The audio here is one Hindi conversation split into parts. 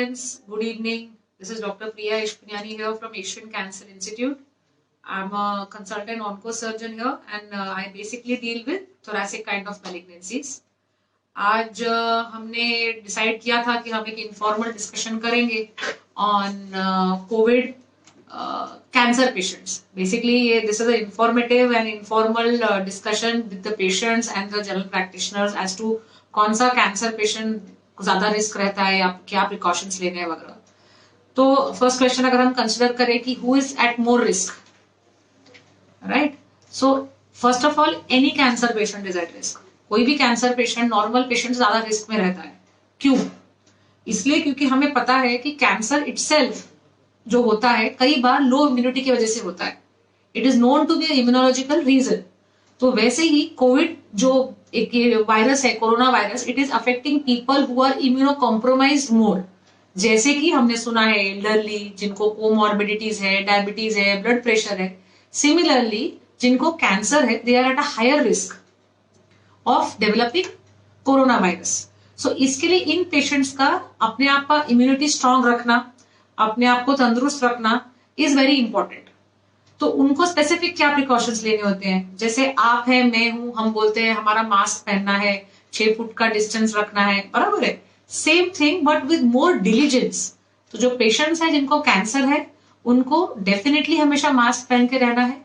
students, good evening. This is Dr. Priya Ishpanyani here from Asian Cancer Institute. I'm a consultant oncosurgeon here and I basically deal with thoracic kind of malignancies. आज हमने डिसाइड किया था कि हम एक इनफॉर्मल डिस्कशन करेंगे on covid cancer patients. Basically this is a informative and informal discussion with the patients and the general practitioners as to कौन सा कैंसर पेशेंट ज्यादा रिस्क रहता है या क्या प्रिकॉशंस लेने हैं वगैरह. तो फर्स्ट क्वेश्चन अगर हम कंसिडर करें कि who is at more risk, right? So first of all any cancer patient is at risk. कोई भी कैंसर पेशेंट नॉर्मल पेशेंट ज्यादा रिस्क में रहता है. क्यों? इसलिए क्योंकि हमें पता है कि कैंसर इटसेल्फ जो होता है कई बार लो इम्यूनिटी की वजह से होता है. It is known to be immunological reason. तो वैसे ही कोविड जो एक वायरस है, corona virus, it is affecting people who are immuno compromised more. जैसे कि हमने सुना है एल्डरली, जिनको कोमॉर्बिडिटीज है, डायबिटीज है, ब्लड प्रेशर है. सिमिलरली जिनको कैंसर है, they are at a higher risk of developing corona virus. So इसके लिए इन पेशेंट्स का अपने आप का इम्यूनिटी स्ट्रांग रखना, अपने आप को तंदुरुस्त रखना इज वेरी इंपॉर्टेंट. तो उनको स्पेसिफिक क्या प्रिकॉशंस लेने होते हैं? जैसे आप है, मैं हूं, हम बोलते हैं हमारा मास्क पहनना है, 6 फुट का डिस्टेंस रखना है, बराबर है. Same thing but with more diligence. तो जो पेशेंट्स हैं जिनको कैंसर है, उनको डेफिनेटली हमेशा मास्क पहन के रहना है.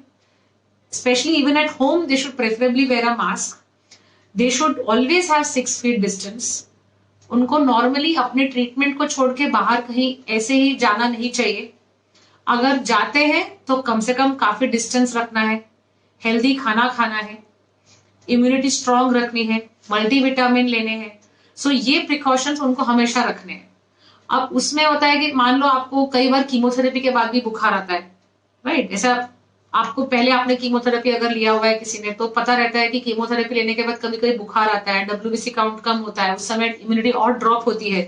Specially even at home they should preferably wear a mask. They should always have 6 feet distance. उनको नॉर्मली अपने ट्रीटमेंट को छोड़ के बाहर कहीं ऐसे ही जाना नहीं चाहिए. अगर जाते हैं तो कम से कम काफी डिस्टेंस रखना है, हेल्दी खाना खाना है, इम्यूनिटी स्ट्रांग रखनी है, मल्टीविटामिन लेने हैं. सो ये प्रिकॉशंस उनको हमेशा रखने हैं. अब उसमें होता है कि मान लो आपको कई बार कीमोथेरेपी के बाद भी बुखार आता है, राइट? ऐसा आपको पहले आपने कीमोथेरेपी अगर लिया हुआ है किसी ने, तो पता रहता है कि कीमोथेरेपी लेने के बाद कभी कभी बुखार आता है, WBC काउंट कम होता है, उस समय इम्यूनिटी और ड्रॉप होती है.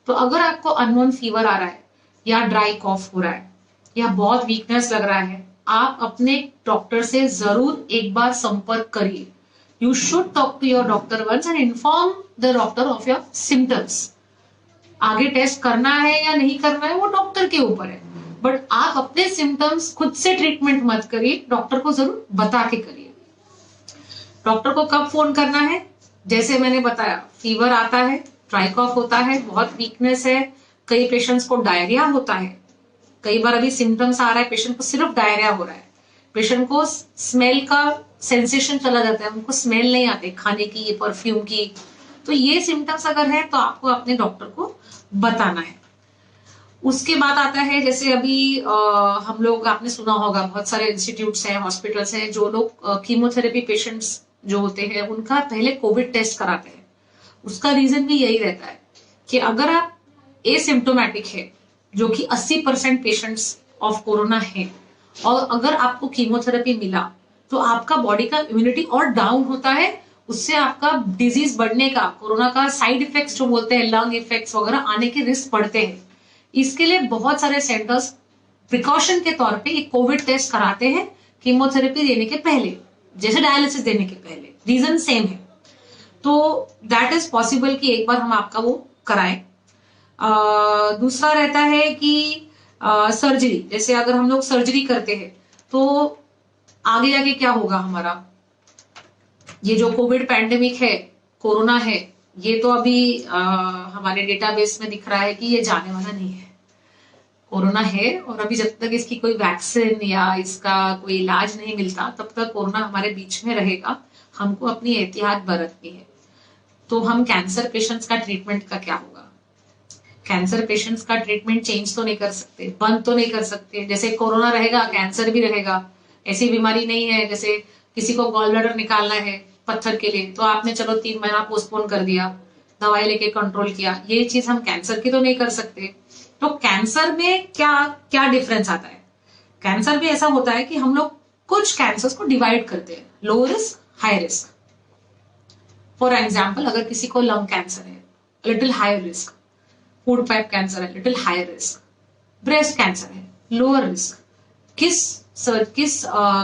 तो अगर आपको अननोन फीवर आ रहा है या ड्राई कॉफ हो रहा है या बहुत वीकनेस लग रहा है, आप अपने डॉक्टर से जरूर एक बार संपर्क करिए. You should talk to your doctor once and inform the doctor of your symptoms. आगे टेस्ट करना है या नहीं करना है वो डॉक्टर के ऊपर है, बट आप अपने सिम्टम्स खुद से ट्रीटमेंट मत करिए, डॉक्टर को जरूर बता के करिए. डॉक्टर को कब फोन करना है? जैसे मैंने बताया, फीवर आता है, ड्राई कॉफ होता है, बहुत वीकनेस है, कई पेशेंट्स को डायरिया होता है. कई बार अभी सिम्टम्स आ रहा है, पेशेंट को सिर्फ डायरिया हो रहा है, पेशेंट को स्मेल का सेंसेशन चला जाता है, उनको स्मेल नहीं आते खाने की, ये परफ्यूम की. तो ये सिम्टम्स अगर है तो आपको अपने डॉक्टर को बताना है. उसके बाद आता है, जैसे अभी हम लोग, आपने सुना होगा बहुत सारे इंस्टीट्यूट्स हैं, हॉस्पिटल्स हैं, जो लोग कीमोथेरेपी पेशेंट्स जो होते हैं उनका पहले कोविड टेस्ट कराते हैं. उसका रीजन भी यही रहता है कि अगर आप एसिम्प्टोमेटिक है, जो कि 80% पेशेंट्स ऑफ कोरोना है, और अगर आपको कीमोथेरेपी मिला तो आपका बॉडी का इम्यूनिटी और डाउन होता है. उससे आपका डिजीज बढ़ने का, कोरोना का साइड इफेक्ट्स जो बोलते हैं, लंग इफेक्ट्स वगैरह आने के रिस्क बढ़ते हैं. इसके लिए बहुत सारे सेंटर्स प्रिकॉशन के तौर पे एक कोविड टेस्ट कराते हैं कीमोथेरेपी देने के पहले, जैसे डायलिसिस देने के पहले. रीजन सेम है. तो दैट इज पॉसिबल कि एक बार हम आपका वो कराएं. दूसरा रहता है कि सर्जरी. जैसे अगर हम लोग सर्जरी करते हैं तो आगे जाके क्या होगा हमारा, ये जो कोविड पैंडेमिक है, कोरोना है, ये तो अभी हमारे डेटाबेस में दिख रहा है कि ये जाने वाला नहीं है. कोरोना है और अभी जब तक इसकी कोई वैक्सीन या इसका कोई इलाज नहीं मिलता तब तक कोरोना हमारे बीच में रहेगा. हमको अपनी एहतियात बरतनी है. तो हम कैंसर पेशेंट्स का ट्रीटमेंट का क्या होगा? कैंसर पेशेंट्स का ट्रीटमेंट चेंज तो नहीं कर सकते, बंद तो नहीं कर सकते. जैसे कोरोना रहेगा, कैंसर भी रहेगा. ऐसी बीमारी नहीं है जैसे किसी को गॉल ब्लैडर निकालना है पत्थर के लिए, तो आपने चलो 3 महीना पोस्टपोन कर दिया, दवाई लेके कंट्रोल किया. ये चीज हम कैंसर की तो नहीं कर सकते. तो कैंसर में क्या क्या डिफरेंस आता है? कैंसर भी ऐसा होता है कि हम लोग कुछ कैंसर्स को डिवाइड करते हैं, low risk, high risk. For example, अगर किसी को लंग कैंसर है, little higher risk. Food pipe cancer है, little higher risk. Breast cancer है, लोअर रिस्क. किस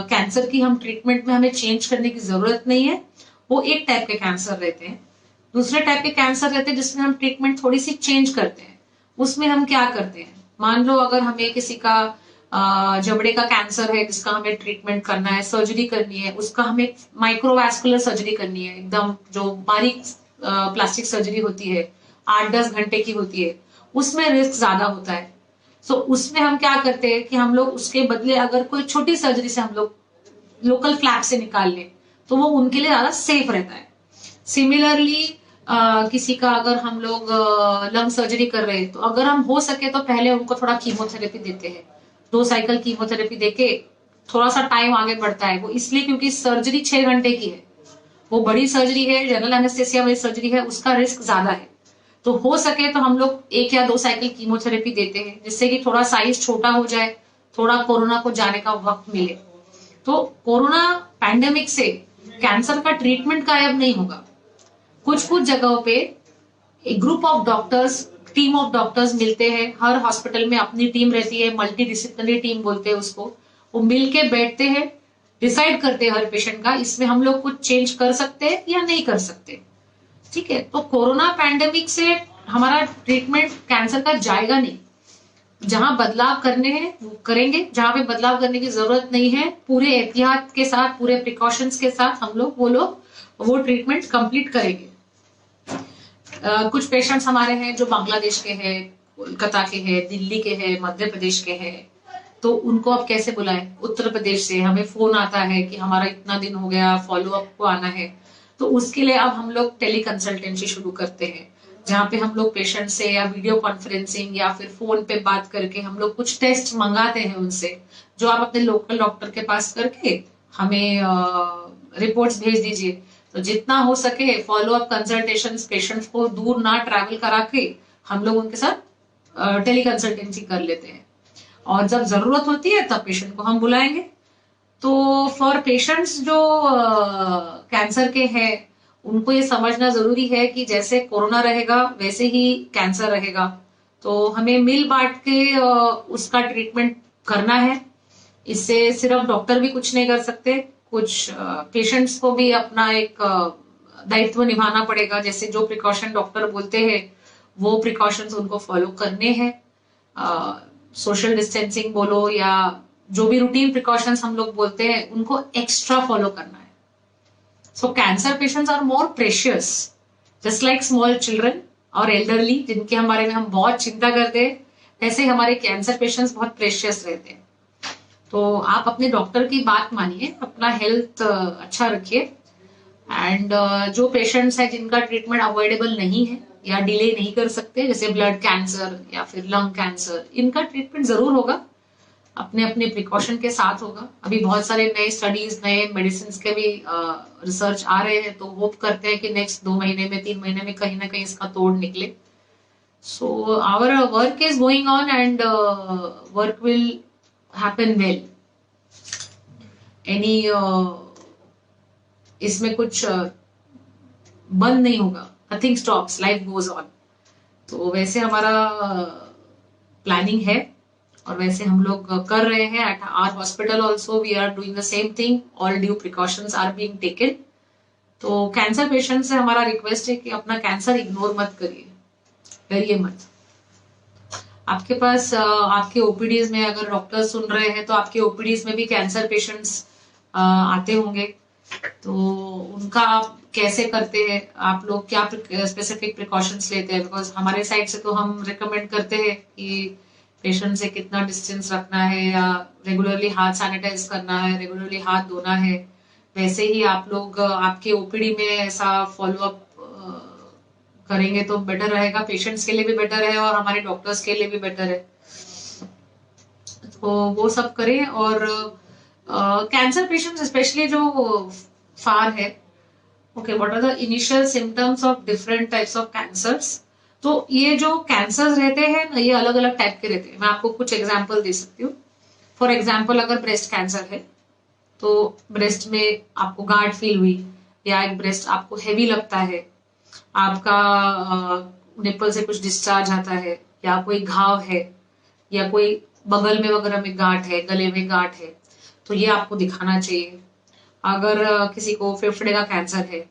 कैंसर की हम ट्रीटमेंट में हमें चेंज करने की जरूरत नहीं है, वो एक टाइप के कैंसर रहते हैं. दूसरे टाइप के कैंसर रहते हैं जिसमें हम ट्रीटमेंट थोड़ी सी चेंज करते हैं. उसमें हम क्या करते हैं, मान लो अगर हमें किसी का जबड़े का कैंसर है जिसका हमें ट्रीटमेंट करना है, सर्जरी करनी है, उसका हमें माइक्रोवास्कुलर सर्जरी करनी है, एकदम जो बारीक प्लास्टिक सर्जरी होती है 8-10 घंटे की होती है, उसमें रिस्क ज्यादा होता है। सो उसमें हम क्या करते हैं कि हम लोग उसके बदले अगर कोई छोटी सर्जरी से हम लोग लोकल फ्लैप से निकाल लें तो वो उनके लिए ज्यादा सेफ रहता है। सिमिलरली किसी का अगर हम लोग लंग सर्जरी कर रहे हैं तो अगर हम हो सके तो पहले उनको थोड़ा कीमोथेरेपी देते हैं, 2 साइकिल कीमोथेरेपी देके थोड़ा सा टाइम आगे बढ़ता है। वो इसलिए क्योंकि सर्जरी 6 घंटे की है, वो बड़ी सर्जरी है, जनरल एनेस्थेसिया वाली सर्जरी है, उसका रिस्क ज्यादा है। तो हो सके तो हम लोग 1 या 2 साइकिल कीमोथेरेपी देते हैं जिससे कि थोड़ा साइज छोटा हो जाए, थोड़ा कोरोना को जाने का वक्त मिले। तो कोरोना पैंडेमिक से कैंसर का ट्रीटमेंट गायब नहीं होगा। कुछ कुछ जगहों पे एक group of doctors, team of doctors मिलते हैं, हर हॉस्पिटल में अपनी टीम रहती है, मल्टी डिसिप्लिनरी टीम बोलते हैं उसको। वो मिलके बैठते हैं, डिसाइड करते हैं हर पेशेंट का इसमें हम लोग कुछ चेंज कर सकते हैं या नहीं कर सकते। ठीक है, तो कोरोना पैंडेमिक से हमारा ट्रीटमेंट कैंसर का जाएगा नहीं। जहां बदलाव करने हैं वो करेंगे, जहां पे बदलाव करने की जरूरत नहीं है पूरे एहतियात के साथ, पूरे प्रिकॉशंस के साथ हम लोग वो ट्रीटमेंट कंप्लीट करेंगे। कुछ पेशेंट्स हमारे हैं जो बांग्लादेश के हैं, कोलकाता के हैं, दिल्ली के हैं, मध्य प्रदेश के हैं, तो उनको अब कैसे बुलाएं। उत्तर प्रदेश से हमें फोन आता है कि हमारा इतना दिन हो गया, फॉलो अप को आना है, तो उसके लिए अब हम लोग टेली कंसल्टेंसी शुरू करते हैं, जहाँ पे हम लोग पेशेंट से या वीडियो कॉन्फ्रेंसिंग या फिर फोन पे बात करके हम लोग कुछ टेस्ट मंगाते हैं उनसे, जो आप अपने लोकल डॉक्टर के पास करके हमें रिपोर्ट्स भेज दीजिए। तो जितना हो सके फॉलो अप कंसल्टेशन पेशेंट्स को दूर ना ट्रैवल करा के हम लोग उनके साथ टेली कंसल्टेंसी कर लेते हैं, और जब जरूरत होती है तब पेशेंट को हम बुलाएंगे। तो फॉर पेशेंट्स जो कैंसर के हैं उनको ये समझना जरूरी है कि जैसे कोरोना रहेगा वैसे ही कैंसर रहेगा, तो हमें मिल बांट के उसका ट्रीटमेंट करना है। इससे सिर्फ डॉक्टर भी कुछ नहीं कर सकते, कुछ पेशेंट्स को भी अपना एक दायित्व निभाना पड़ेगा। जैसे जो प्रिकॉशन डॉक्टर बोलते हैं वो प्रिकॉशंस उनको फॉलो करने हैं, सोशल डिस्टेंसिंग बोलो या जो भी रूटीन प्रिकॉशंस हम लोग बोलते हैं उनको एक्स्ट्रा फॉलो करना है। So cancer patients are more precious, just like small children और एल्डरली जिनके हमारे में हम बहुत चिंता करते हैं, ऐसे हमारे कैंसर पेशेंट्स बहुत प्रेशियस रहते हैं। तो आप अपने डॉक्टर की बात मानिए, अपना हेल्थ अच्छा रखिए, एंड जो पेशेंट्स हैं जिनका ट्रीटमेंट अवॉइडेबल नहीं है या डिले नहीं कर सकते, जैसे ब्लड कैंसर या फिर लंग कैंसर, इनका ट्रीटमेंट जरूर होगा, अपने अपने प्रिकॉशन के साथ होगा। अभी बहुत सारे नए स्टडीज, नए मेडिसिन के भी रिसर्च आ रहे हैं, तो होप करते हैं कि नेक्स्ट 2 महीने में, 3 महीने में कहीं ना कहीं इसका तोड़ निकले। So our work is going on and work will happen well. Any इसमें कुछ बंद नहीं होगा, nothing stops, life goes on. तो वैसे हमारा प्लानिंग है और वैसे हम लोग कर रहे हैं। At our hospital also we are doing the same thing, all due precautions are being taken. तो कैंसर पेशेंट से हमारा रिक्वेस्ट है कि अपना कैंसर इग्नोर मत करिए, डरिए मत। आपके पास आपके ओपीडीज में अगर डॉक्टर सुन रहे हैं तो आपके ओपीडीज में भी कैंसर पेशेंट्स आते होंगे, तो उनका आप कैसे करते हैं, आप लोग क्या स्पेसिफिक प्रिकॉशंस लेते हैं? बिकॉज हमारे साइड से तो हम रिकमेंड करते हैं कि पेशेंट से कितना डिस्टेंस रखना है या रेगुलरली हाथ सैनिटाइज करना है, रेगुलरली हाथ धोना है। वैसे ही आप लोग आपके ओपीडी में ऐसा फॉलो अप करेंगे तो बेटर रहेगा, पेशेंट्स के लिए भी बेटर है और हमारे डॉक्टर्स के लिए भी बेटर है। तो वो सब करें। और कैंसर पेशेंट्स स्पेशली जो फार है, okay, what are the initial symptoms of different types of cancers. तो ये जो कैंसर्स रहते हैं ना, ये अलग अलग टाइप के रहते हैं। मैं आपको कुछ एग्जांपल दे सकती हूँ। फॉर एग्जांपल अगर ब्रेस्ट कैंसर है तो ब्रेस्ट में आपको गार्ड फील हुई, या एक ब्रेस्ट आपको हैवी लगता है, आपका निप्पल से कुछ डिस्चार्ज आता है, या कोई घाव है, या कोई बगल में वगैरह में गांठ है, गले में गांठ है, तो ये आपको दिखाना चाहिए। अगर किसी को फेफड़े का कैंसर है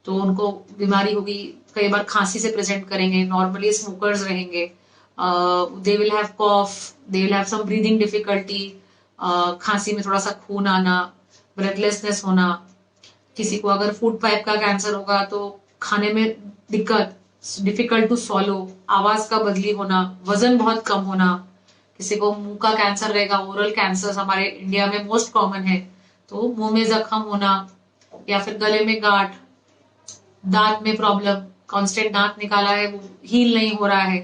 तो उनको बीमारी होगी, कई बार खांसी से प्रेजेंट करेंगे, नॉर्मली स्मोकर्स रहेंगे, they will have cough, they will have some breathing difficulty, खांसी में थोड़ा सा खून आना, ब्रेथलेसनेस होना। किसी को अगर फूड पाइप का कैंसर होगा तो खाने में दिक्कत, डिफिकल्ट टू सॉलो, आवाज का बदली होना, वजन बहुत कम होना। किसी को मुंह का कैंसर रहेगा, ओरल कैंसर हमारे इंडिया में मोस्ट कॉमन है, तो मुंह में जख्म होना, या फिर गले में गांठ, दांत में प्रॉब्लम, कांस्टेंट दांत निकाला है वो हील नहीं हो रहा है।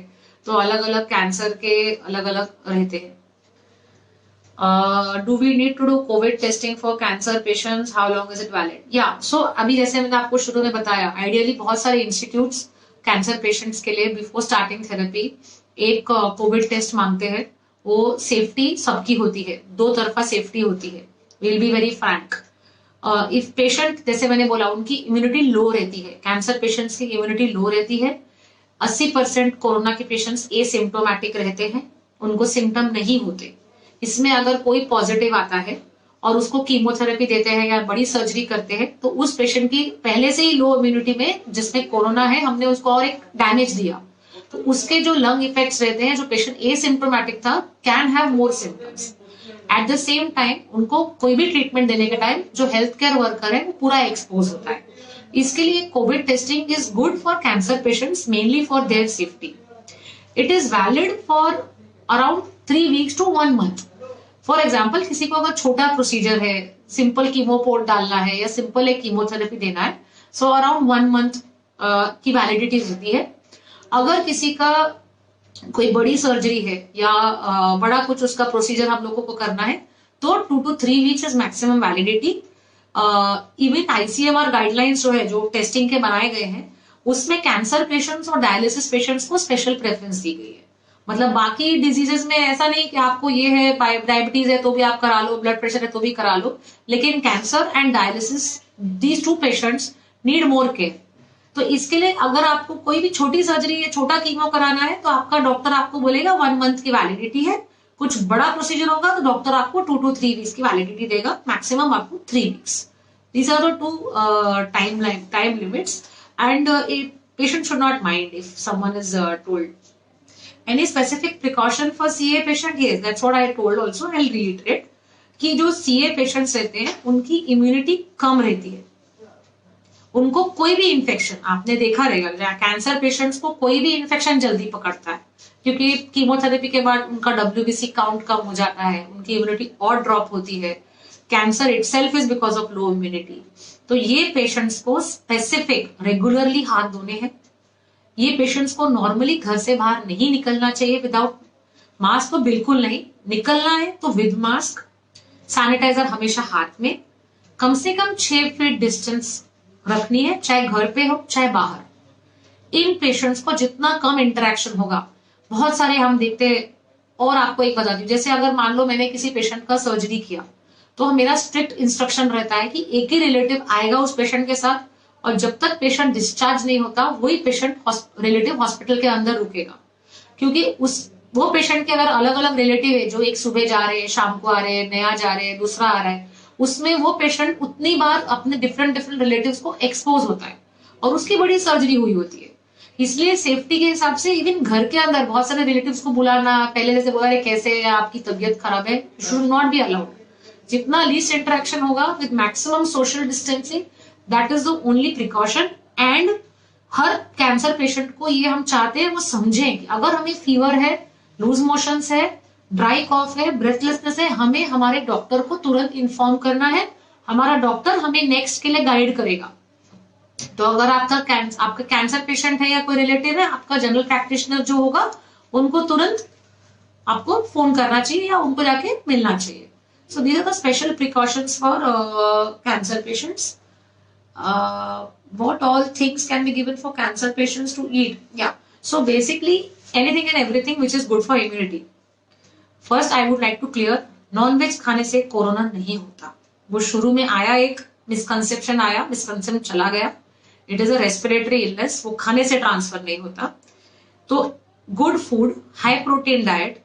तो अलग अलग कैंसर के अलग अलग रहते हैं। Do we need to do covid testing for cancer patients, how long is it valid? या सो अभी जैसे मैंने आपको शुरू में बताया, आइडियली बहुत सारे इंस्टीट्यूट्स कैंसर पेशेंट्स के लिए बिफोर स्टार्टिंग थेरेपी एक कोविड टेस्ट मांगते हैं। वो सेफ्टी सबकी होती है, दो तरफा सेफ्टी होती है। Will be very Frank, if patient, जैसे मैंने बोला, उनकी इम्यूनिटी लो रहती है, कैंसर पेशेंट्स की इम्यूनिटी लो रहती है। 80% कोरोना के पेशेंट्स एसिम्प्टोमेटिक रहते हैं, उनको सिम्टम नहीं होते। इसमें अगर कोई पॉजिटिव आता है और उसको कीमोथेरेपी देते हैं या बड़ी सर्जरी करते हैं, तो उस पेशेंट की पहले से ही लो इम्यूनिटी में, जिसमें कोरोना है, हमने उसको और एक डैमेज दिया, तो उसके जो लंग इफेक्ट्स रहते हैं, जो पेशेंट एसिम्प्टोमेटिक था can have more symptoms. At the same time उनको कोई भी ट्रीटमेंट देने के टाइम जो हेल्थ केयर वर्कर है वो पूरा एक्सपोज होता है। इसके लिए Covid testing is good for cancer patients, mainly for their safety. It is valid for around 3 weeks to 1 month। For example, किसी को अगर छोटा प्रोसीजर है, सिंपल कीमोपोर्ट डालना है या सिंपल एक कीमोथेरेपी देना है, सो अराउंड 1 month की वैलिडिटी होती है। अगर किसी का कोई बड़ी सर्जरी है या बड़ा कुछ उसका प्रोसीजर हम लोगों को करना है, तो 2 to 3 weeks is maximum validity. Even ICMR guidelines जो है, जो टेस्टिंग के बनाए गए हैं, उसमें कैंसर पेशेंट्स और डायलिसिस पेशेंट्स को स्पेशल प्रेफरेंस दी गई है। मतलब बाकी डिजीजेस में ऐसा नहीं कि आपको ये है, डायबिटीज है तो भी आप करा लो, ब्लड प्रेशर है तो भी करा लो, लेकिन cancer and dialysis, these 2 patients need more care. तो इसके लिए अगर आपको कोई भी छोटी सर्जरी या छोटा कीमो कराना है, तो आपका डॉक्टर आपको बोलेगा 1 month की वैलिडिटी है। कुछ बड़ा प्रोसीजर होगा तो डॉक्टर आपको 2 to 3 weeks की वैलिडिटी देगा, मैक्सिमम आपको 3 weeks। These are the 2 time limits, and a patient should not mind if someone is told. Any specific precaution for CA patient? Yes, that's what I told also. I'll reiterate कि जो CA patients रहते हैं उनकी इम्यूनिटी कम रहती है, उनको कोई भी इन्फेक्शन, आपने देखा रहेगा कैंसर पेशेंट्स को कोई भी इन्फेक्शन जल्दी पकड़ता है, क्योंकि कीमोथेरेपी के बाद उनका WBC काउंट कम हो जाता है, उनकी इम्यूनिटी और ड्रॉप होती है। Cancer itself is because of low immunity. तो ये पेशेंट्स को स्पेसिफिक रेगुलरली हाथ धोने हैं। ये पेशेंट्स को नॉर्मली घर से बाहर नहीं निकलना चाहिए विदाउट मास्क, तो बिल्कुल नहीं। निकलना है तो विद मास्क, सैनिटाइजर हमेशा हाथ में, कम से कम 6 feet डिस्टेंस रखनी है, चाहे घर पे हो चाहे बाहर। इन पेशेंट्स को जितना कम इंटरेक्शन होगा, बहुत सारे हम देखते हैं। और आपको एक बता दूं, जैसे अगर मान लो मैंने किसी पेशेंट का सर्जरी किया, तो मेरा स्ट्रिक्ट इंस्ट्रक्शन रहता है कि एक ही रिलेटिव आएगा उस पेशेंट के साथ, और जब तक पेशेंट डिस्चार्ज नहीं होता वही पेशेंट रिलेटिव हॉस्पिटल के अंदर रुकेगा। क्योंकि वो पेशेंट के अगर अलग अलग रिलेटिव है, जो एक सुबह जा रहे हैं, शाम को आ रहे हैं, नया जा रहे हैं, दूसरा आ रहा है, उसमें वो पेशेंट उतनी बार अपने डिफरेंट रिलेटिव्स को एक्सपोज होता है और उसकी बड़ी सर्जरी हुई होती है। इसलिए सेफ्टी के हिसाब से इवन घर के अंदर बहुत सारे रिलेटिव्स को बुलाना, पहले जैसे बोला कैसे है, आपकी तबीयत खराब है, शुड नॉट बी अलाउड। जितना लीस्ट इंटरेक्शन होगा with maximum social distancing, that is the only precaution. And her cancer patient को ये हम चाहते हैं वो समझें कि अगर हमें फीवर है, लूज मोशंस है, ड्राई कॉफ है, ब्रेथलेसनेस है, हमें हमारे डॉक्टर को तुरंत इन्फॉर्म करना है। हमारा डॉक्टर हमें नेक्स्ट के लिए गाइड करेगा। तो अगर आपका कैंसर पेशेंट है या कोई रिलेटिव है, आपका जनरल प्रैक्टिशनर जो होगा, उनको तुरंत आपको फोन करना चाहिए या उनको जाके मिलना चाहिए। So these are the special precautions for cancer patients. What all things can be given for cancer patients to eat? Yeah, so basically anything and everything which is good for immunity. First I would like to clear, non-veg खाने से कोरोना नहीं होता। वो शुरू में आया, एक मिसकंसेप्शन आया, मिसकंसेप्शन चला गया। It is a respiratory illness, वो खाने से ट्रांसफर नहीं होता। तो good food, high protein diet,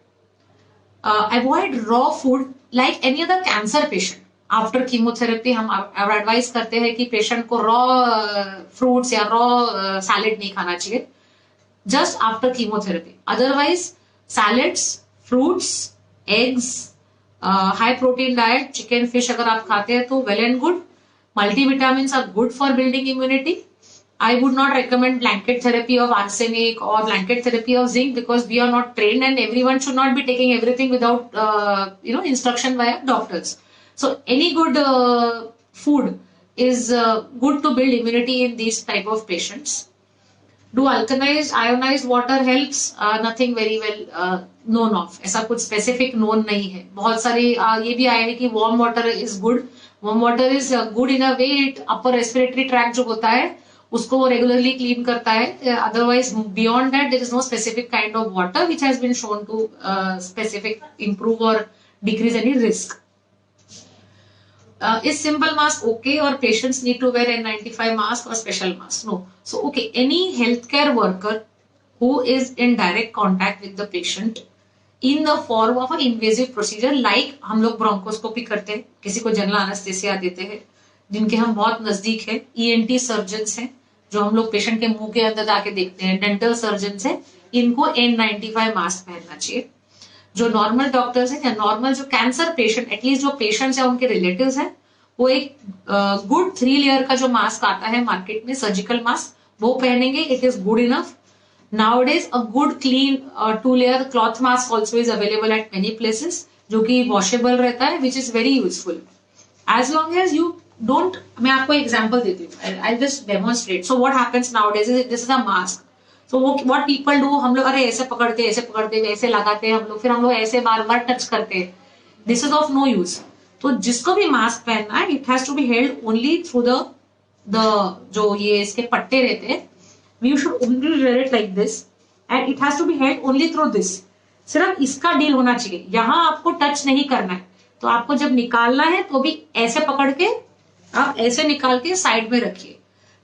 avoid raw food like any other cancer patient. After chemotherapy हम एडवाइस करते हैं कि पेशेंट को रॉ फ्रूट्स या रॉ सैलेड नहीं खाना चाहिए just after chemotherapy. Otherwise salads, fruits, eggs, high protein diet, chicken fish अगर आप खाते हैं तो well and good. Multivitamins are good for building immunity. I would not recommend blanket therapy of arsenic or blanket therapy of zinc because we are not trained and everyone should not be taking everything without instruction by doctors. So any good food is good to build immunity in these type of patients. Do alkalized, ionized water helps? Nothing very well known of. ऐसा कुछ specific known नहीं है. बहुत सारे ये भी आया है कि warm water is good. Warm water is good in a way it upper respiratory tract जो होता है उसको वो regularly clean करता है. Otherwise beyond that there is no specific kind of water which has been shown to specific improve or decrease any risk. Is simple mask okay or patients need to wear N95 mask or special mask? No. So okay, any healthcare worker who is in direct contact with the patient in the form of an invasive procedure like हम लोग ब्रोंकोस्कोपी करते हैं, किसी को जनरल एनेस्थेसिया देते हैं, जिनके हम बहुत नजदीक है, ENT सर्जन्स हैं जो हम लोग पेशेंट के मुंह के अंदर जाके देखते हैं, डेंटल सर्जन्स हैं, इनको N95 मास्क पहनना चाहिए. जो नॉर्मल डॉक्टर्स हैं या नॉर्मल जो कैंसर पेशेंट एटलीस्ट जो पेशेंट्स हैं उनके रिलेटिव्स हैं वो एक गुड 3 लेयर का जो मास्क आता है मार्केट में सर्जिकल मास्क वो पहनेंगे. It is good enough. Nowadays a good clean 2 layer cloth mask also is available at many places जो कि washable रहता है which is very useful as long as you don't. मैं आपको एग्जांपल देती हूँ. I'll just demonstrate. So what happens nowadays is this is a mask. So what people do, हम लोग अरे ऐसे पकड़ते ऐसे लगाते हैं हम लोग, फिर हम लोग ऐसे बार बार टच करते हैं. This is of no use. तो जिसको भी मास्क पहनना है it has to be held only through the जो ये इसके पट्टे रहते हैं. We should only wear it like this and it has to be held only through this. सिर्फ इसका डील होना चाहिए, यहाँ आपको टच नहीं करना है. तो आपको जब निकालना है तो भी ऐसे पकड़ के आप ऐसे निकाल के साइड में रखिए.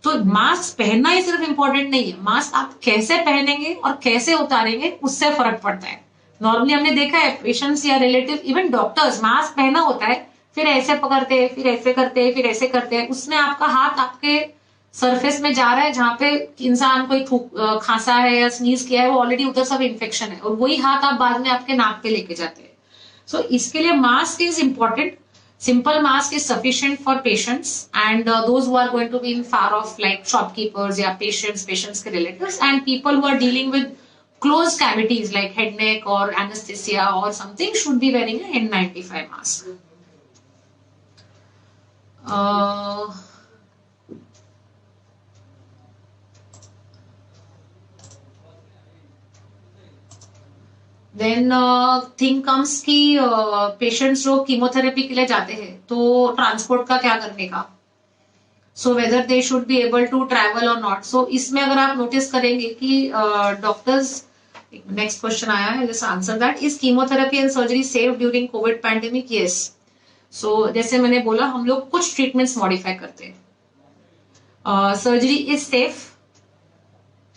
तो मास्क पहनना ही सिर्फ इंपॉर्टेंट नहीं है, मास्क आप कैसे पहनेंगे और कैसे उतारेंगे उससे फर्क पड़ता है. नॉर्मली हमने देखा है पेशेंट्स या रिलेटिव इवन डॉक्टर्स मास्क पहना होता है फिर ऐसे पकड़ते हैं फिर ऐसे करते हैं फिर ऐसे करते हैं, उसमें आपका हाथ आपके सरफेस में जा रहा है जहां पे इंसान कोई खांसा है या स्नीज किया है वो ऑलरेडी उधर सब इन्फेक्शन है और वही हाथ आप बाद में आपके नाक पे लेके जाते हैं. सो इसके लिए mask is important. Simple mask is sufficient for patients and those who are going to be in far off like shopkeepers या patients के relatives and people who are dealing with closed cavities like head neck or anesthesia or something should be wearing an N95 mask. Then thing comes कि पेशेंट्स जो कीमोथेरेपी के लिए जाते हैं तो ट्रांसपोर्ट का क्या करने का. So whether they should be able to travel और नॉट. सो इसमें अगर आप नोटिस करेंगे कि डॉक्टर्स नेक्स्ट क्वेश्चन आया है just answer that. Is chemotherapy and surgery safe during COVID pandemic? Yes. So जैसे मैंने बोला हम लोग कुछ ट्रीटमेंट्स मॉडिफाई करते हैं. Surgery is safe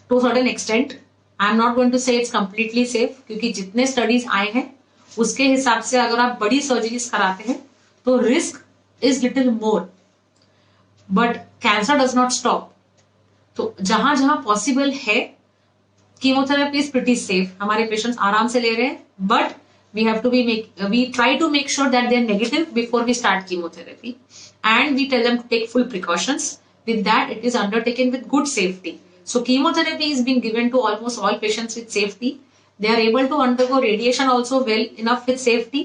to certain extent. I am not going to say it's completely safe क्योंकि जितने स्टडीज आए हैं उसके हिसाब से अगर आप बड़ी सर्जरीज कराते हैं तो risk is little more but cancer does not stop. तो जहां जहां पॉसिबल है कीमोथेरेपी इज प्रिटी सेफ. हमारे पेशेंट्स आराम से ले रहे हैं but we try to make sure that they're negative before we start chemotherapy and we tell them to take full precautions. With that it is undertaken with good safety. So chemotherapy is being given to almost all patients with safety. They are able to undergo radiation also well enough with safety.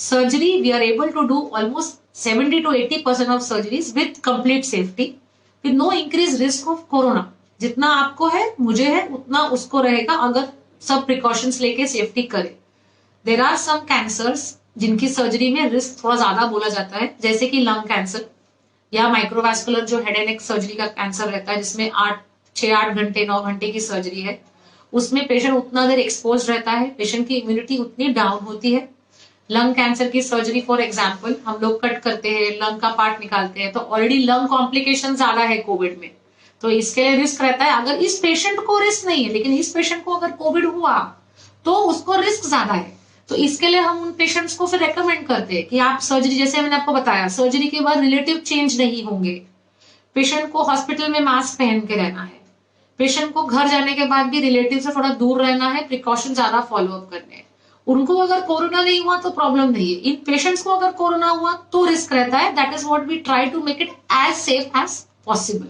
Surgery, we are able to do almost 70 to 80% of surgeries with complete safety, with no increased risk of corona. जितना आपको है मुझे है उतना उसको रहेगा अगर सब precautions लेके सेफ्टी करे. There are some cancers जिनकी सर्जरी में रिस्क थोड़ा ज्यादा बोला जाता है जैसे कि लंग कैंसर या माइक्रोवास्कुलर जो हेड एंड नेक सर्जरी का कैंसर रहता है जिसमें 6-8 घंटे 9 घंटे की सर्जरी है. उसमें पेशेंट उतना देर एक्सपोज रहता है, पेशेंट की इम्यूनिटी उतनी डाउन होती है. लंग कैंसर की सर्जरी फॉर एग्जांपल हम लोग कट करते हैं लंग का पार्ट निकालते हैं तो ऑलरेडी लंग कॉम्प्लिकेशन ज्यादा है कोविड में तो इसके लिए रिस्क रहता है. अगर इस पेशेंट को रिस्क नहीं है लेकिन इस पेशेंट को अगर कोविड हुआ तो उसको रिस्क ज्यादा है. तो इसके लिए हम उन पेशेंट्स को फिर रेकमेंड करते हैं कि आप सर्जरी जैसे मैंने आपको बताया सर्जरी के बाद रिलेटिव चेंज नहीं होंगे. पेशेंट को हॉस्पिटल में मास्क पहन के रहना है. पेशेंट को घर जाने के बाद भी रिलेटिव से थोड़ा दूर रहना है, प्रिकॉशन ज्यादा फॉलो अप करने हैं। उनको अगर कोरोना नहीं हुआ तो प्रॉब्लम नहीं है, इन पेशेंट्स को अगर कोरोना हुआ तो रिस्क रहता है। That is what we try to make it as safe as possible.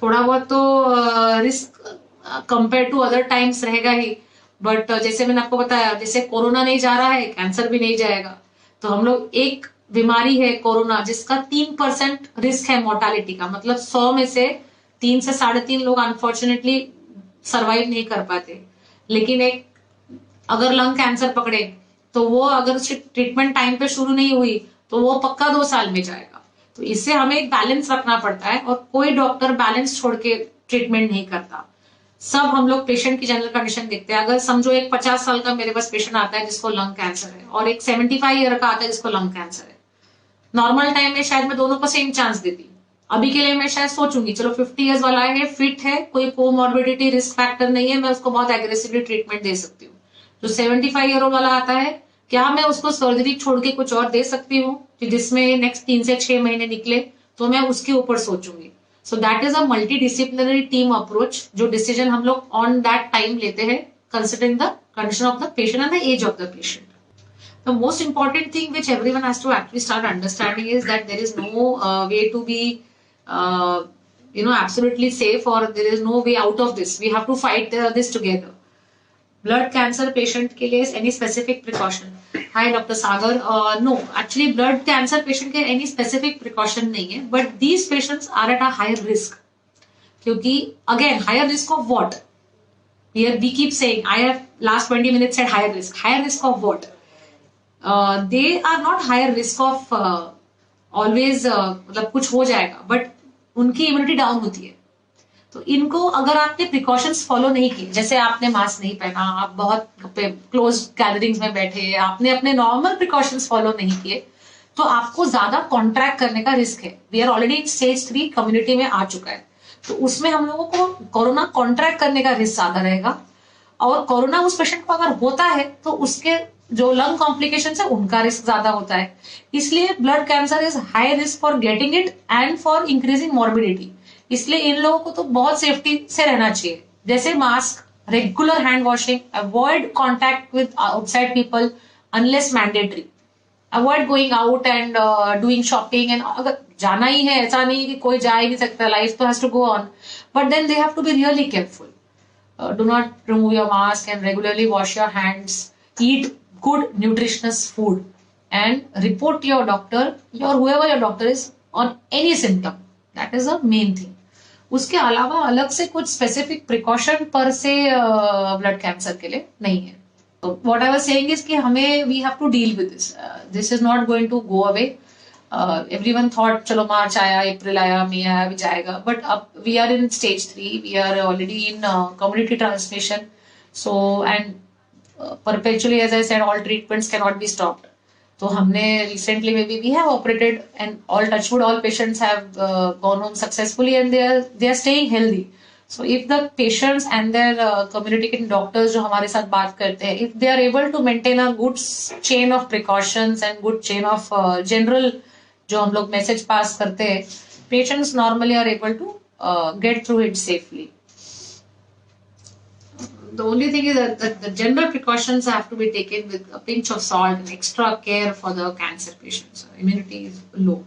थोड़ा बहुत तो risk compare to other times रहेगा ही, बट जैसे मैंने आपको बताया, जैसे कोरोना नहीं जा रहा है, कैंसर भी नहीं जाएगा। तो हम लोग, एक बीमारी है कोरोना जिसका 3% रिस्क है मोर्टालिटी का, मतलब 100 में से 3 से 3.5 लोग अनफॉर्चुनेटली सरवाइव नहीं कर पाते। लेकिन एक अगर लंग कैंसर पकड़े तो वो अगर ट्रीटमेंट टाइम पे शुरू नहीं हुई तो वो पक्का 2 साल में जाएगा। तो इससे हमें एक बैलेंस रखना पड़ता है, और कोई डॉक्टर बैलेंस छोड़ के ट्रीटमेंट नहीं करता। सब हम लोग पेशेंट की जनरल कंडीशन देखते हैं। अगर समझो एक 50 साल का मेरे पास पेशेंट आता है जिसको लंग कैंसर है, और एक 75 ईयर का आता है जिसको लंग कैंसर है, नॉर्मल टाइम में शायद मैं दोनों को सेम चांस देती। अभी के लिए मैं शायद सोचूंगी चलो 50 इयर्स वाला है, फिट है, कोई कोमॉर्बिडिटी रिस्क फैक्टर नहीं है, मैं उसको बहुत एग्रेसिवली ट्रीटमेंट दे सकती हूँ। जो 75 ईयर वाला आता है, क्या मैं उसको सर्जरी छोड़ के कुछ और दे सकती हूँ जिसमें नेक्स्ट 3 से 6 महीने निकले, तो मैं उसके ऊपर सोचूंगी। So that is a multi disciplinary team approach, जो डिसीजन हम लोग ऑन दैट टाइम लेते हैं, considering the condition of the patient and the age of the patient. The most important thing which everyone has to actually start understanding is that there is no way to be absolutely safe, or there is no way out of this. We have to fight this together. Blood cancer patient के लिए any specific precaution? Hi Dr. Sagar. No, actually blood cancer patient के any specific precaution नहीं है, but these patients are at a higher risk. क्योंकि again higher risk of what? Here we keep saying, I have last 20 minutes said higher risk. Higher risk of what? They are not higher risk of always मतलब कुछ हो जाएगा, बट उनकी इम्यूनिटी डाउन होती है। तो इनको अगर आपने प्रिकॉशंस फॉलो नहीं किए, जैसे आपने मास्क नहीं पहना, आप बहुत क्लोज गैदरिंग्स में बैठे, आपने अपने नॉर्मल प्रिकॉशंस फॉलो नहीं किए, तो आपको ज्यादा कॉन्ट्रैक्ट करने का रिस्क है। We are already in stage 3, community में आ चुका है, तो उसमें हम लोगों को कोरोना कॉन्ट्रैक्ट करने का रिस्क ज्यादा रहेगा। और कोरोना उस पेशेंट को अगर होता है तो उसके जो लंग कॉम्प्लिकेशंस है उनका रिस्क ज्यादा होता है। इसलिए blood cancer is high risk for getting it and for increasing morbidity. इसलिए इन लोगों को तो बहुत सेफ्टी से रहना चाहिए, जैसे mask, regular hand washing, avoid contact with outside people unless mandatory, avoid going out and doing shopping. And अगर जाना ही है, ऐसा नहीं कि कोई जा ही नहीं सकता, लाइफ तो has to go on, but then they have to be really careful. Do not remove your mask and regularly wash your hands. Eat good nutritious food and report to your doctor, whoever your doctor is, on any symptom. That is the main thing. उसके अलावा अलग से कुछ स्पेसिफिक प्रिकॉशन पर से ब्लड कैंसर के लिए नहीं है. तो what I was saying is कि हमें we have to deal with this. This is not going to go away. Everyone thought चलो मार्च आया, अप्रैल आया, मई आया, भी जाएगा, बट अब we are in stage 3, we are already in community transmission. So and perpetually, as I said, all treatments cannot be stopped. तो हमने recently maybe we have operated, and all touchwood, all patients have gone home successfully, and they are staying healthy. So if the patients and their community doctors जो हमारे साथ बात करते हैं, if they are able to maintain a good chain of precautions and good chain of general जो हम लोग मैसेज पास करते हैं, patients normally are able to get through it safely. The only thing is that the general precautions have to be taken with a pinch of salt and extra care for the cancer patients. Immunity is low.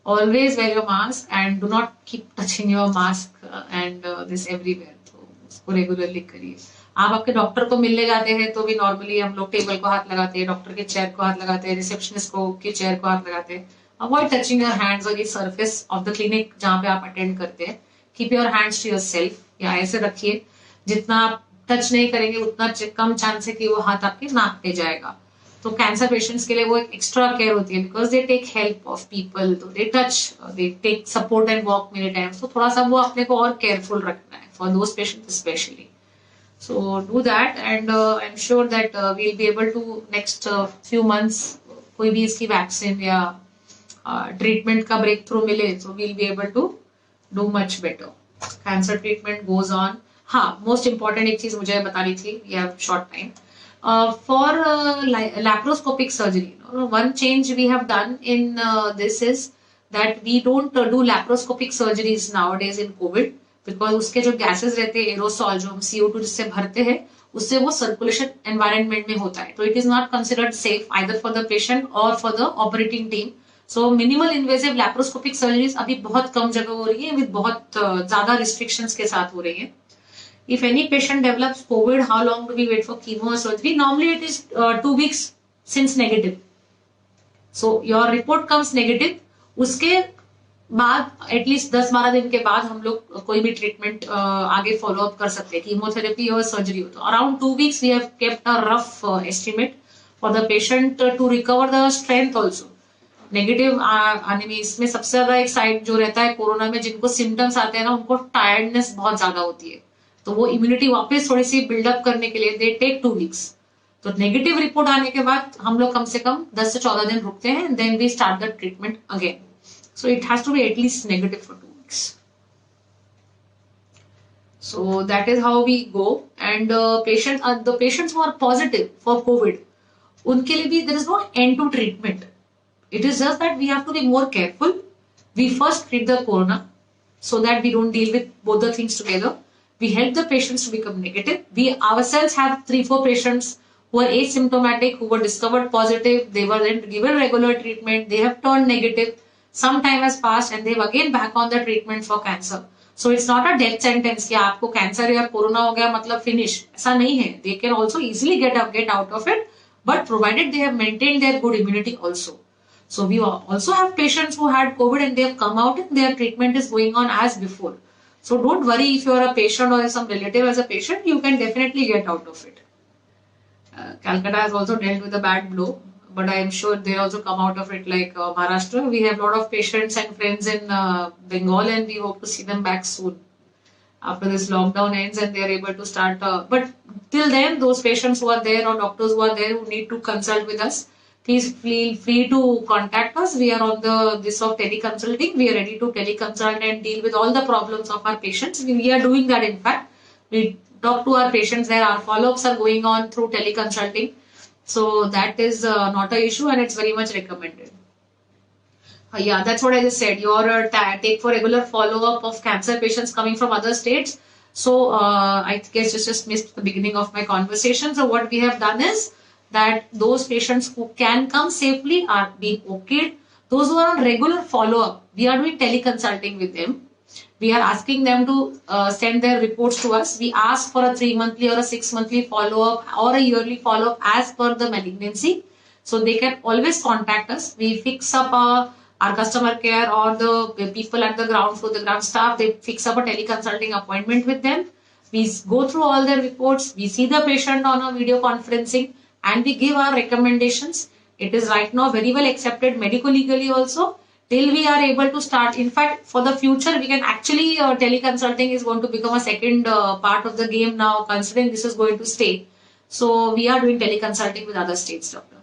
Always wear your mask and do not keep touching your mask and this everywhere. तो उसको रेगुलरली करिए. आप आपके डॉक्टर को मिलने जाते हैं तो भी नॉर्मली हम लोग टेबल को हाथ लगाते हैं, डॉक्टर के चेयर को हाथ लगाते हैं, रिसेप्शनिस्ट को के चेयर को हाथ लगाते हैं. Avoid touching your hands on the surface of the clinic जहाँ पे आप अटेंड करते हैं. Keep your hands to yourself, या ऐसे रखिए. जितना आप टच नहीं करेंगे उतना कम चांस है कि वो हाथ आपके नाक पे जाएगा. तो कैंसर पेशेंट्स के लिए वो एक एक्स्ट्रा केयर होती है, because they take help of people, तो they touch, they take support and walk many times. तो थोड़ा सा वो अपने को और केयरफुल रखना है for those patients specially. So do that, and I'm sure that we'll be able to next few months कोई भी इसकी वैक्सीन या ट्रीटमेंट का ब्रेक थ्रू मिले, so we'll be able to do much better. Cancer treatment goes on. हाँ, most important एक चीज मुझे बतानी थी, we have short time. For laparoscopic surgery, one change we have done in this is that we don't do laparoscopic surgeries nowadays in COVID. Because उसके जो गैसेस रहते हैं एरोसॉल, जो हम CO2 जिससे भरते हैं, उससे वो सर्कुलेशन एनवायरनमेंट में होता है, तो it is not considered safe either for the patient और for the operating team. So minimal invasive laparoscopic surgeries अभी बहुत कम जगह हो रही है, विद बहुत ज्यादा रिस्ट्रिक्शंस के साथ हो रही है. If any patient develops COVID, how long do we wait for chemo or surgery? Normally it is 2 weeks since negative. So your report comes negative. उसके बाद एटलीस्ट 10-12 दिन के बाद हम लोग कोई भी ट्रीटमेंट आगे फॉलो अप कर सकते हैं, कीमोथेरेपी और सर्जरी हो. तो around 2 weeks we have kept a rough estimate for the patient to recover the strength also. Negative आने में इसमें सबसे ज्यादा एक साइड जो रहता है कोरोना में, जिनको सिम्टम्स आते हैं ना, उनको टायर्डनेस बहुत ज्यादा होती है, तो वो इम्यूनिटी वापस थोड़ी सी बिल्डअप करने के लिए दे टेक 2 weeks. तो नेगेटिव रिपोर्ट आने के बाद हम लोग कम से कम 10 से 14 दिन रुकते हैं, then we start the treatment again. So it has to be at least negative for 2 weeks. So that is how we go. And the patients who are positive for COVID, उनके लिए भी there is no end to treatment. It is just that we have to be more careful. We first treat the corona so that we don't deal with both the things together. We help the patients to become negative. We ourselves have 3-4 patients who are asymptomatic, who were discovered positive. They were then given regular treatment. They have turned negative. Some time has passed and they've again back on the treatment for cancer. So it's not a death sentence कि आपको कैंसर या कोरोना हो गया मतलब फिनिश, ऐसा नहीं है. They can also easily get out of it, but provided they have maintained their good immunity also. So we also have patients who had COVID and they have come out and their treatment is going on as before. So don't worry if you are a patient or some relative as a patient, you can definitely get out of it. Calcutta has also dealt with a bad blow, but I am sure they also come out of it like Maharashtra. We have a lot of patients and friends in Bengal and we hope to see them back soon after this lockdown ends and they are able to start. But till then, those patients who are there or doctors who are there who need to consult with us, please feel free to contact us. We are on this of teleconsulting. We are ready to teleconsult and deal with all the problems of our patients. We are doing that in fact. We talk to our patients there. Our follow-ups are going on through teleconsulting. So that is not an issue and it's very much recommended. Yeah, that's what I just said. Your take for regular follow-up of cancer patients coming from other states. So I guess you just missed the beginning of my conversation. So what we have done is that those patients who can come safely are being okayed. Those who are on regular follow-up, we are doing teleconsulting with them. We are asking them to send their reports to us. We ask for a 3-monthly or a 6-monthly follow-up or a yearly follow-up as per the malignancy. So they can always contact us. We fix up our customer care or the people at the ground floor, the ground staff, they fix up a teleconsulting appointment with them. We go through all their reports. We see the patient on a video conferencing and we give our recommendations. It is right now very well accepted medico-legally also, till we are able to start. In fact, for the future, we can actually, teleconsulting is going to become a second part of the game now, considering this is going to stay. So we are doing teleconsulting with other states, doctor.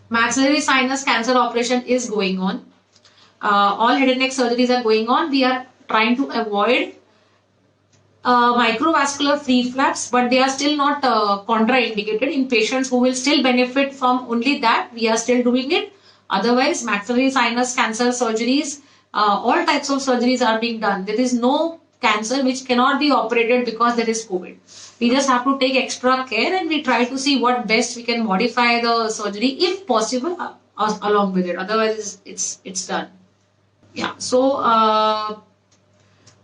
Maxillary sinus cancer operation is going on. All head and neck surgeries are going on. We are trying to avoid microvascular free flaps, but they are still not contraindicated in patients who will still benefit from only that. We are still doing it. Otherwise, maxillary sinus cancer surgeries, all types of surgeries are being done. There is no cancer which cannot be operated because there is COVID. We just have to take extra care and we try to see what best we can modify the surgery if possible along with it. Otherwise, it's done. Yeah. So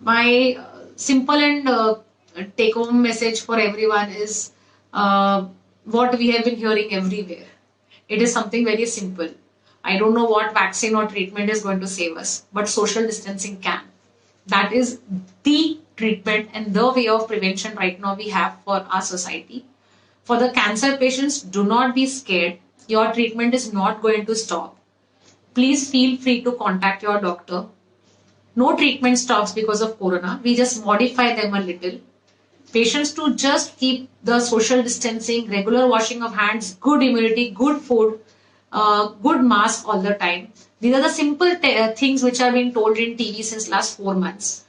my simple and take-home message for everyone is what we have been hearing everywhere. It is something very simple. I don't know what vaccine or treatment is going to save us, but social distancing can. That is the treatment and the way of prevention right now we have for our society. For the cancer patients, do not be scared. Your treatment is not going to stop. Please feel free to contact your doctor. No treatment stops because of corona. We just modify them a little. Patients to just keep the social distancing, regular washing of hands, good immunity, good food, good mask all the time. These are the simple things which are being told in TV since last 4 months.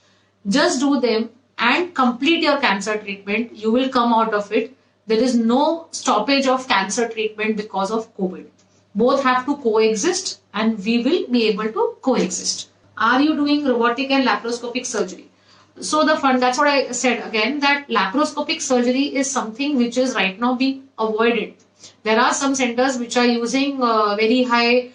Just do them and complete your cancer treatment. You will come out of it. There is no stoppage of cancer treatment because of COVID. Both have to coexist and we will be able to coexist. are you doing robotic and laparoscopic surgery? So that's what I said again, that laparoscopic surgery is something which is right now being avoided. There are some centers which are using very high,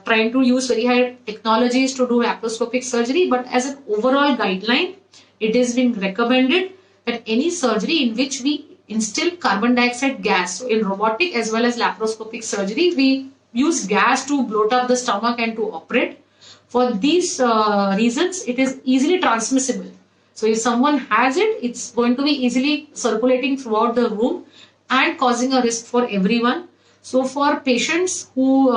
trying to use very high technologies to do laparoscopic surgery, but as an overall guideline, it is being recommended that any surgery in which we instill carbon dioxide gas, so in robotic as well as laparoscopic surgery, we use gas to bloat up the stomach and to operate. For these reasons, it is easily transmissible. So if someone has it, it's going to be easily circulating throughout the room and causing a risk for everyone. So for patients who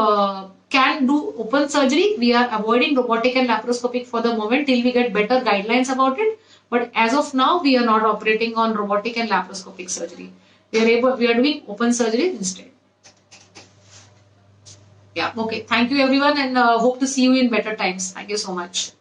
can do open surgery, we are avoiding robotic and laparoscopic for the moment till we get better guidelines about it. But as of now, we are not operating on robotic and laparoscopic surgery. We are doing open surgery instead. Yeah, okay. Thank you everyone, and hope to see you in better times. Thank you so much.